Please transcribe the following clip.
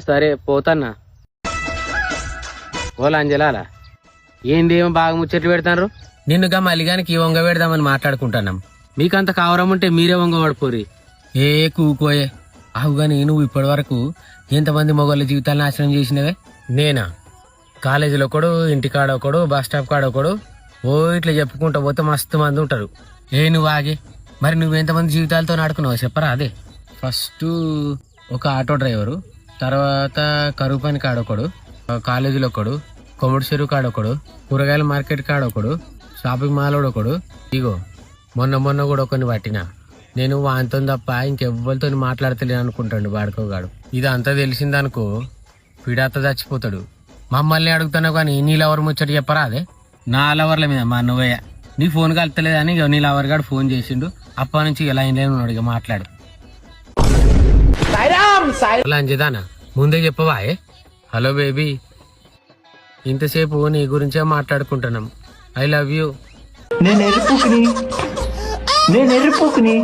సరే పోతన్నా. ఓలా అంజలాలా ఏంది ఏమో బాగా ముచ్చట్లు పెడతారు. నిన్నుగా మల్లిగానికి వంగ పెడదామని మాట్లాడుకుంటున్నాం. మీకంత కావరం ఉంటే మీరే వంగ పడిపోరి. ఏ కూకోయే అవుగాని నువ్వు ఇప్పటి వరకు ఎంతమంది మొగోళ్ళ జీవితాలు నాశనం చేసినవే? నేనా? కాలేజీలో ఒకడు, ఇంటికాడ ఒకడు, బస్ స్టాప్ కాడ ఒకడు, ఓ ఇట్లా చెప్పుకుంటా పోతే మస్తు మంది ఉంటారు. నువ్వు ఆగే మరి నువ్వెంతమంది జీవితాలతో నాడుకున్నావు చెప్పరా? అదే ఫస్ట్ ఒక ఆటో డ్రైవరు, తర్వాత కరువు పని కాడొకడు, కాలేజీలో ఒకడు, కొమ్మడి చెరువు కాడొకడు, కూరగాయల మార్కెట్ కాడొకడు, షాపింగ్ మాల్ ఒకడు. ఇగో మొన్న కూడా ఒకరిని పట్టినా. నేను వానితో తప్ప ఇంకెవ్వరితో మాట్లాడతలేను అనుకుంటాడు వాడుకోగాడు. ఇదంతా తెలిసిందనుకో పిడాత చచ్చిపోతాడు. మమ్మల్ని అడుగుతున్నావు కానీ నీ లవర్ ముచ్చట చెప్పరా? అదే నా లవర్ల మీద మా నువ్వయ్య నీ ఫోన్ కలుతలేదని నీ లవర్ గాడు ఫోన్ చేసిండు. అప్పటి నుంచి ఇలా లైన్ ఉన్నాడు. ఇక మాట్లాడు. అంజదానా ముందే చెప్పవా? హలో బేబీ, ఇంతసేపు నీ గురించే మాట్లాడుకుంటున్నాం. I love you. నేను ఎరుపుకుని